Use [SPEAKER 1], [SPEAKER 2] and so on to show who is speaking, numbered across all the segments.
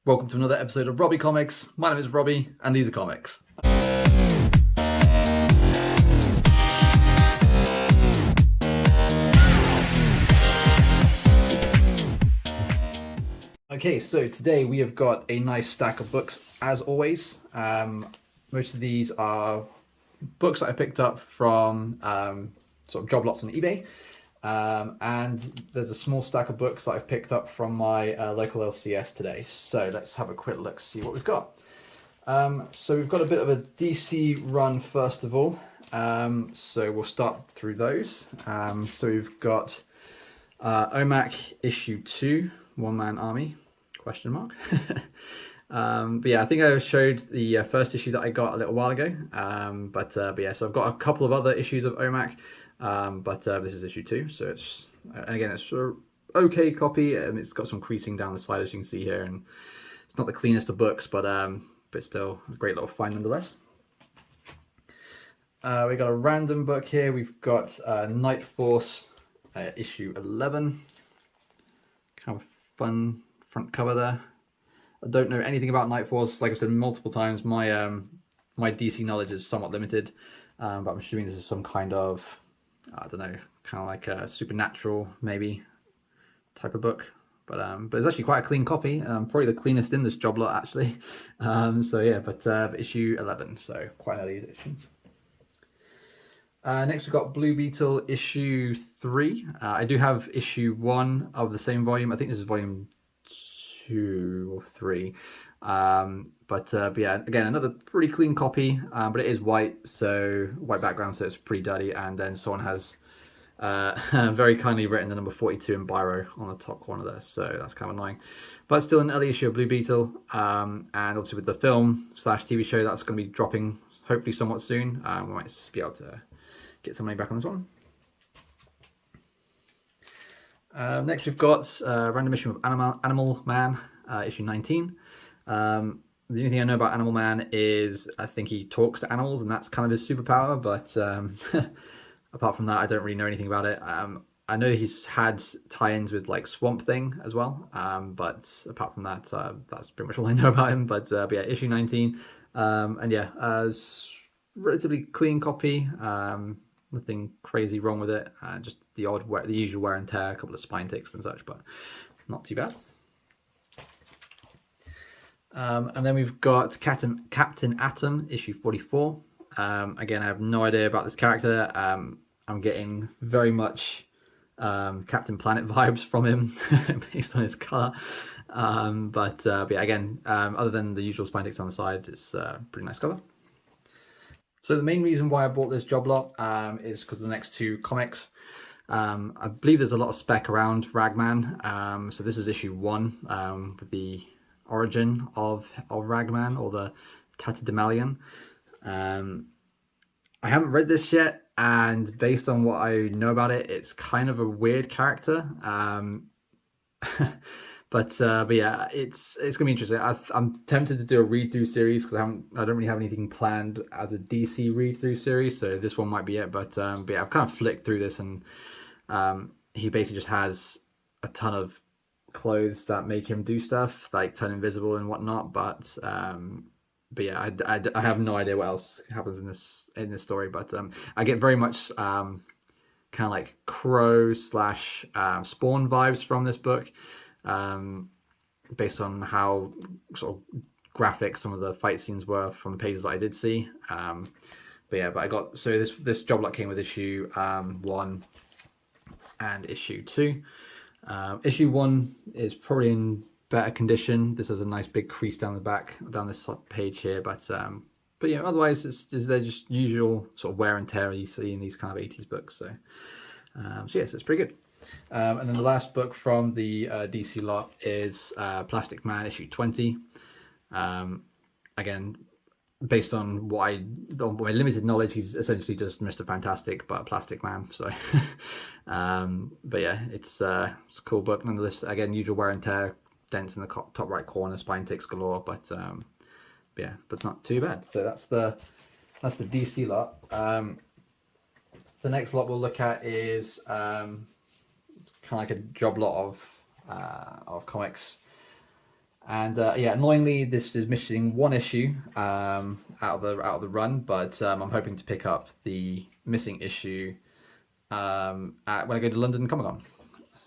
[SPEAKER 1] Welcome to another episode of Robbie Comics. My name is Robbie, and these are comics. Okay, so today we have got a nice stack of books, as always. Most of these are books that I picked up from sort of job lots on eBay. And there's a small stack of books that I've picked up from my local LCS today. So let's have a quick look, see what we've got. So we've got a bit of a DC run first of all. So we'll start through those. So we've got OMAC issue 2, One Man Army, question mark. But yeah, I think I showed the first issue that I got a little while ago. But yeah, so I've got a couple of other issues of OMAC. But this is issue 2, so it's, and again, it's an okay copy. It's got some creasing down the side, as you can see here, and it's not the cleanest of books, but still a great little find nonetheless. We got a random book here. We've got Night Force issue 11. Kind of fun front cover there. I don't know anything about Night Force. Like I've said multiple times, my my DC knowledge is somewhat limited, but I'm assuming this is some kind of, I don't know, kind of like a supernatural maybe type of book. But it's actually quite a clean copy. Probably the cleanest in this job lot actually. So yeah, but issue 11, so quite an early edition. Next we've got Blue Beetle issue 3. I do have issue 1 of the same volume. I think this is volume 2 or 3. But yeah, again, another pretty clean copy, but it is white, so white background, so it's pretty dirty. And then someone has very kindly written the number 42 in biro on the top corner there, so that's kind of annoying. But still an early issue of Blue Beetle, and obviously with the film / TV show that's going to be dropping hopefully somewhat soon, we might be able to get some money back on this one. Next we've got random issue of Animal Man, issue 19. The only thing I know about Animal Man is I think he talks to animals, and that's kind of his superpower, but apart from that, I don't really know anything about it. I know he's had tie-ins with like Swamp Thing as well, but apart from that, that's pretty much all I know about him. But yeah, issue 19, and yeah, relatively clean copy. Nothing crazy wrong with it. Just the usual wear and tear, a couple of spine ticks and such, but not too bad. And then we've got Captain Atom, issue 44. Again, I have no idea about this character. I'm getting very much Captain Planet vibes from him based on his colour. But yeah, again, other than the usual spine ticks on the side, it's a pretty nice cover. So the main reason why I bought this job lot is because of the next 2 comics. I believe there's a lot of spec around Ragman. So this is issue 1 with the origin of Ragman, or the Tatterdemalion. I haven't read this yet, and based on what I know about it, it's kind of a weird character. But yeah, it's gonna be interesting. I'm tempted to do a read through series because I don't really have anything planned as a DC read through series, so this one might be it. But yeah, I've kind of flicked through this, and he basically just has a ton of clothes that make him do stuff like turn invisible and whatnot. But yeah, I have no idea what else happens in this story. But I get very much kind of like Crow / Spawn vibes from this book. Based on how sort of graphic some of the fight scenes were from the pages that I did see. But yeah, but I got, so this job lot came with issue 1 and issue 2. Issue 1 is probably in better condition. This has a nice big crease down the back, down this page here, but yeah, otherwise they're just usual sort of wear and tear you see in these kind of 80s books. So yes, it's pretty good. And then the last book from the DC lot is Plastic Man issue 20. Again, based on my limited knowledge, he's essentially just Mr. Fantastic but a plastic man. So but yeah, it's a cool book nonetheless. Again, usual wear and tear, dents in the top right corner, spine ticks galore, but yeah, but not too bad. So that's the DC lot. The next lot we'll look at is kind of like a job lot of comics And yeah, annoyingly, this is missing one issue out of the run, but I'm hoping to pick up the missing issue when I go to London Comic Con,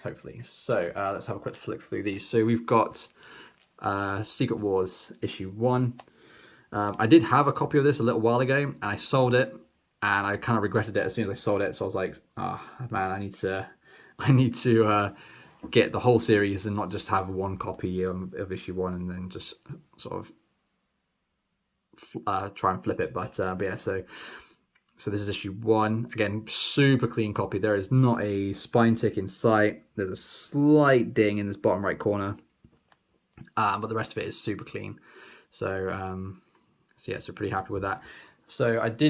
[SPEAKER 1] hopefully. So let's have a quick flick through these. So we've got Secret Wars issue 1. I did have a copy of this a little while ago, and I sold it, and I kind of regretted it as soon as I sold it. So I was like, oh man, I need to get the whole series and not just have one copy of issue 1 and then just sort of try and flip it. But yeah, so this is issue 1. Again, super clean copy. There is not a spine tick in sight. There's a slight ding in this bottom right corner, but the rest of it is super clean. So yeah, so pretty happy with that. So it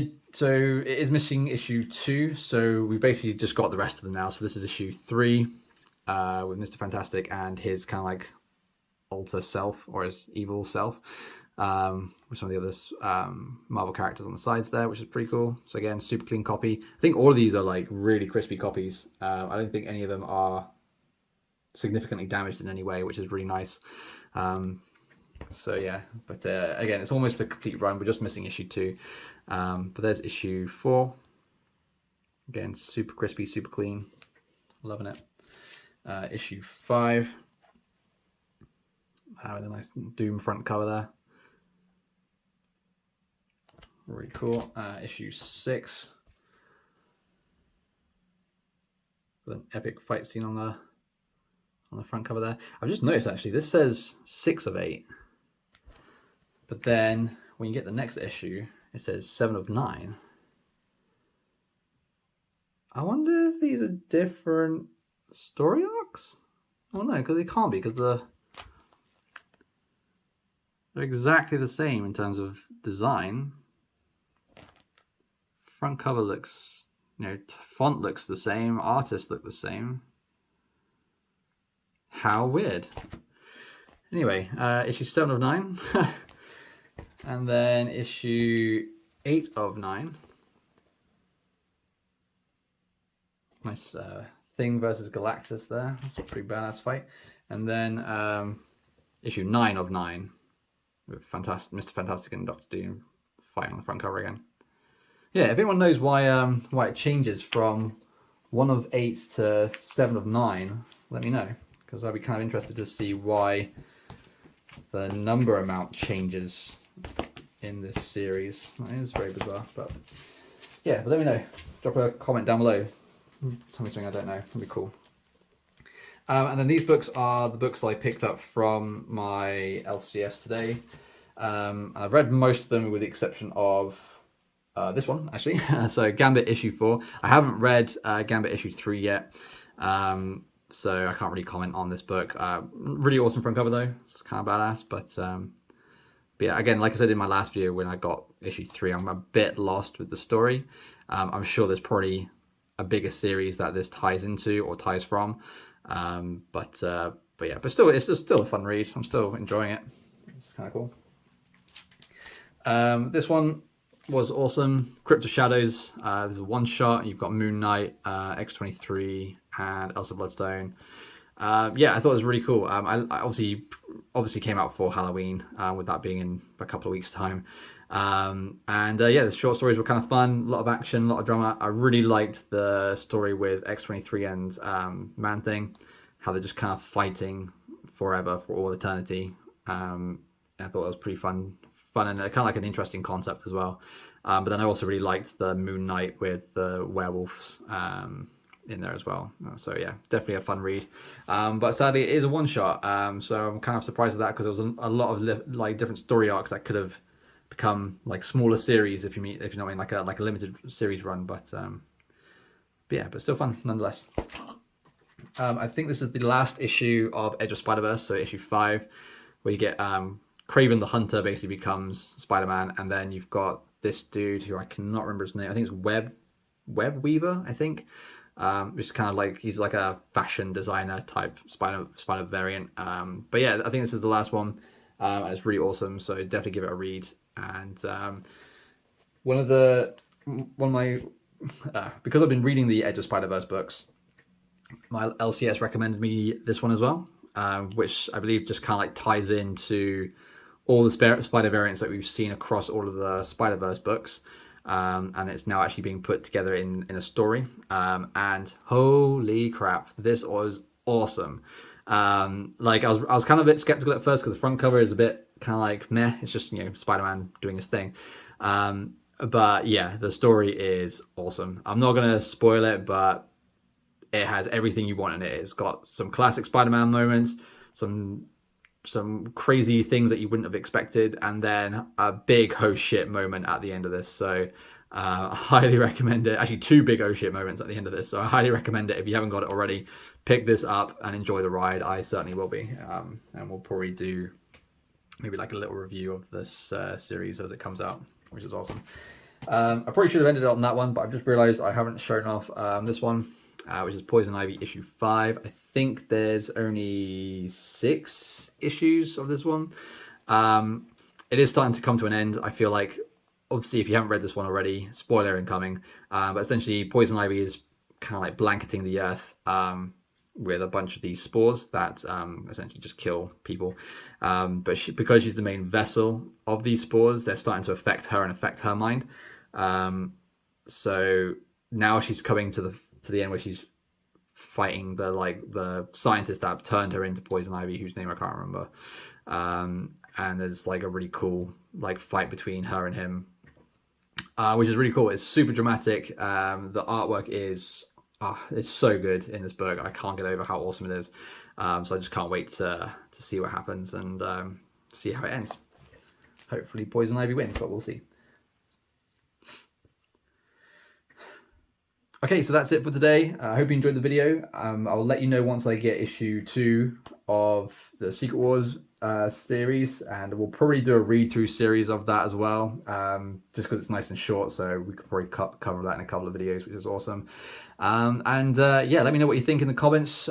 [SPEAKER 1] is missing issue 2. So we basically just got the rest of them now. So this is issue 3. With Mr. Fantastic and his kind of like alter self, or his evil self, with some of the other Marvel characters on the sides there, which is pretty cool. So again, super clean copy. I think all of these are like really crispy copies. I don't think any of them are significantly damaged in any way, which is really nice. So yeah, but again, it's almost a complete run. We're just missing issue 2. But there's issue 4. Again, super crispy, super clean. Loving it. Issue 5 with a nice Doom front cover there, really cool. Issue 6 with an epic fight scene on the front cover there. I've just noticed actually this says 6 of 8, but then when you get the next issue it says 7 of 9. I wonder if these are different story arcs? Oh no, because they can't be, because they're exactly the same in terms of design. Front cover looks, font looks the same, artists look the same. How weird. Anyway, issue 7 of 9. And then issue 8 of 9. Nice Thing versus Galactus there. That's a pretty badass fight. And then issue 9 of 9 with Mr. Fantastic and Dr. Doom fighting on the front cover again. Yeah, if anyone knows why it changes from 1 of 8 to 7 of 9, let me know, because I'd be kind of interested to see why the number amount changes in this series. It is very bizarre, but yeah, but let me know. Drop a comment down below. Tell me something I don't know. That'd be cool. And then these books are the books I picked up from my LCS today. I've read most of them with the exception of this one, actually. So Gambit issue 4. I haven't read Gambit issue 3 yet, so I can't really comment on this book. Really awesome front cover though. It's kind of badass, but yeah, again, like I said in my last video when I got issue 3, I'm a bit lost with the story. I'm sure there's probably a bigger series that this ties into or ties from, but yeah, but still, it's still a fun read. I'm still enjoying it. It's kind of cool. This one was awesome. Crypt of Shadows. There's a one shot. You've got Moon Knight, X-23, and Elsa Bloodstone. Yeah, I thought it was really cool. I obviously came out for Halloween, with that being in a couple of weeks' time. Yeah, the short stories were kind of fun, a lot of action, a lot of drama. I really liked the story with X-23 and Man-Thing, how they're just kind of fighting forever for all eternity. I thought it was pretty fun and kind of like an interesting concept as well. But then I also really liked the Moon Knight with the werewolves in there as well. So yeah, definitely a fun read. But sadly, it is a one shot. So I'm kind of surprised at that, because there was a lot of like different story arcs that could have become like smaller series if you know what I mean, like a limited series run. But yeah, but still fun nonetheless. I think this is the last issue of Edge of Spider-Verse, so issue 5, where you get Kraven the Hunter basically becomes Spider-Man, and then you've got this dude who I cannot remember his name. I think it's Web Weaver, I think. Which is kind of like, he's like a fashion designer type spider variant. But yeah, I think this is the last one, and it's really awesome. So definitely give it a read. And one of my because I've been reading the Edge of Spider-Verse books, my LCS recommended me this one as well. which I believe just kind of like ties into all the spider variants that we've seen across all of the Spider-Verse books. And it's now actually being put together in a story. And holy crap, this was awesome. Like I was kind of a bit skeptical at first because the front cover is a bit kind of like meh. It's just, you know, Spider-Man doing his thing. But yeah, the story is awesome. I'm not gonna spoil it, but it has everything you want in it. It's got some classic Spider-Man moments, some crazy things that you wouldn't have expected, and then a big oh shit moment at the end of this. So I highly recommend it. Actually, two big oh shit moments at the end of this. So I highly recommend it if you haven't got it already. Pick this up and enjoy the ride. I certainly will be. And we'll probably do maybe like a little review of this series as it comes out, which is awesome. I probably should have ended it on that one, but I've just realized I haven't shown off this one, which is Poison Ivy issue 5. I think there's only 6 issues of this one. It is starting to come to an end. I feel like, obviously, if you haven't read this one already, spoiler incoming, but essentially Poison Ivy is kind of like blanketing the earth with a bunch of these spores that essentially just kill people. But because she's the main vessel of these spores, they're starting to affect her and affect her mind. So now she's coming to the end where she's fighting the scientist that turned her into Poison Ivy, whose name I can't remember. And there's like a really cool like fight between her and him, which is really cool. It's super dramatic. The artwork is it's so good in this book. I can't get over how awesome it is. So I just can't wait to see what happens and see how it ends. Hopefully Poison Ivy wins, but we'll see. Okay, so that's it for today. I hope you enjoyed the video. I'll let you know once I get issue 2 of the Secret Wars series, and we'll probably do a read-through series of that as well, just because it's nice and short, so we could probably cover that in a couple of videos, which is awesome. Yeah, let me know what you think in the comments.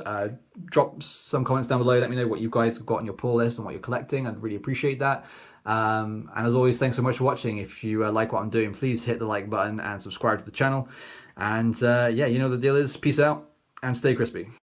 [SPEAKER 1] Drop some comments down below. Let me know what you guys have got on your pull list and what you're collecting. I'd really appreciate that. And as always, thanks so much for watching. If you like what I'm doing, please hit the like button and subscribe to the channel. And yeah, you know the deal is. Peace out and stay crispy.